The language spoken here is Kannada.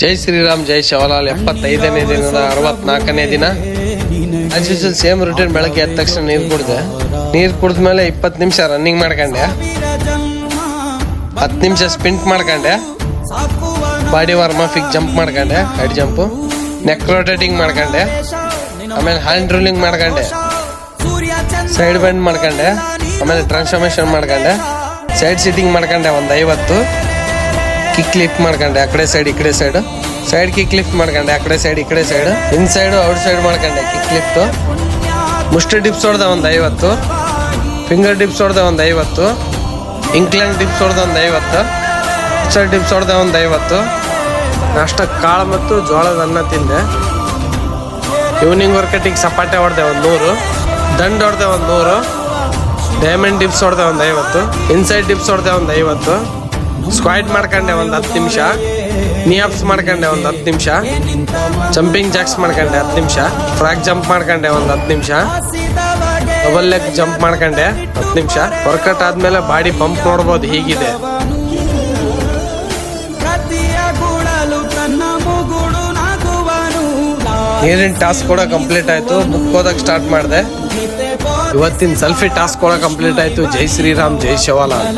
ಜೈ ಶ್ರೀರಾಮ್ ಜೈ ಶಿವಲಾಲ್ 75ನೇ ದಿನದ 64ನೇ ದಿನ. As usual same routine. ಬೆಳಗ್ಗೆ ಎದ್ದ ತಕ್ಷಣ ನೀರು ಕುಡಿದ್ಮೇಲೆ 20 ನಿಮಿಷ ರನ್ನಿಂಗ್ ಮಾಡ್ಕೊಂಡೆ, 10 ನಿಮಿಷ ಸ್ಪಿಂಟ್ ಮಾಡ್ಕೊಂಡೆ, ಬಾಡಿ ವಾರ್ಮಫಿಗೆ ಜಂಪ್ ಮಾಡ್ಕೊಂಡೆ, ಹೈಟ್ ಜಂಪು, ನೆಕ್ ರೊಟೇಟಿಂಗ್ ಮಾಡ್ಕೊಂಡೆ, ಆಮೇಲೆ ಹ್ಯಾಂಡ್ ರೂಲಿಂಗ್ ಮಾಡ್ಕೊಂಡೆ, ಸೈಡ್ ಬೆಂಡ್ ಮಾಡ್ಕೊಂಡೆ, ಆಮೇಲೆ ಟ್ರಾನ್ಸ್ಫಾರ್ಮೇಶನ್ ಮಾಡ್ಕೊಂಡೆ, ಸೈಡ್ ಸಿಟ್ಟಿಂಗ್ ಮಾಡ್ಕೊಂಡೆ ಒಂದು 50, ಕಿಕ್ ಲಿಫ್ಟ್ ಮಾಡ್ಕೊಂಡೆ ಆ ಕಡೆ ಸೈಡ್ ಈ ಕಡೆ ಸೈಡ್, ಸೈಡ್ ಕಿಕ್ ಲಿಫ್ಟ್ ಮಾಡ್ಕೊಂಡೆ ಆ ಕಡೆ ಸೈಡ್ ಈ ಕಡೆ ಸೈಡ್, ಇನ್ ಸೈಡ್ ಔಟ್ ಸೈಡ್ ಮಾಡ್ಕೊಂಡೆ ಕಿಕ್ ಲಿಫ್ಟ್, ಮುಷ್ಟಿ ಡಿಪ್ಸ್ ಹೊಡೆದ ಒಂದು 50, ಫಿಂಗರ್ ಡಿಪ್ಸ್ ಹೊಡೆದ ಒಂದು 50, ಇಂಕ್ಲೈನ್ ಡಿಪ್ಸ್ ಹೊಡೆದ ಒಂದು 50, ಸೈಡ್ ಡಿಪ್ಸ್ ಹೊಡೆದ ಒಂದು 50. ನಾಷ್ಟ ಕಾಳು ಮತ್ತು ಜೋಳದ ಅನ್ನ ತಿಂದೆ. ಈವ್ನಿಂಗ್ ವರ್ಕೌಟಿಗೆ ಸಪಾಟೆ ಹೊಡೆದೆ ಒಂದು 100, ದಂಡ್ ಹೊಡೆದೆ ಒಂದು 100, ಡೈಮಂಡ್ ಡಿಪ್ಸ್ ಹೊಡೆದೆ ಒಂದು 50, ಇನ್ಸೈಡ್ ಡಿಪ್ಸ್ ಹೊಡೆದೆ ಒಂದು 50, ಸ್ಕ್ವಾಟ್ ಮಾಡ್ಕೊಂಡೆ ಒಂದು 10 ನಿಮಿಷ, ನೀಅಪ್ಸ್ ಮಾಡ್ಕೊಂಡೆ ಒಂದು 10 ನಿಮಿಷ, ಜಂಪಿಂಗ್ ಜಾಕ್ಸ್ ಮಾಡ್ಕೊಂಡೆ 10 ನಿಮಿಷ, ಫ್ರಾಕ್ ಜಂಪ್ ಮಾಡ್ಕೊಂಡೆ ಒಂದು 10 ನಿಮಿಷ, ಡಬಲ್ ಲೆಗ್ ಜಂಪ್ ಮಾಡ್ಕೊಂಡೆ 10 ನಿಮಿಷ. ವರ್ಕೌಟ್ ಆದ್ಮೇಲೆ ಬಾಡಿ ಪಂಪ್ ನೋಡ್ಬೋದು ಹೀಗಿದೆ. ನೀರಿನ ಟಾಸ್ಕ್ ಕೂಡ ಕಂಪ್ಲೀಟ್ ಆಯ್ತು. ಬುಕ್ ಓದಕ್ಕೆ ಸ್ಟಾರ್ಟ್ ಮಾಡಿದೆ. ಇವತ್ತಿನ ಸೆಲ್ಫಿ ಟಾಸ್ಕ್ ಕೂಡ ಕಂಪ್ಲೀಟ್ ಆಯ್ತು. ಜೈ ಶ್ರೀರಾಮ್ ಜೈ ಶಿವಲಾಲ್.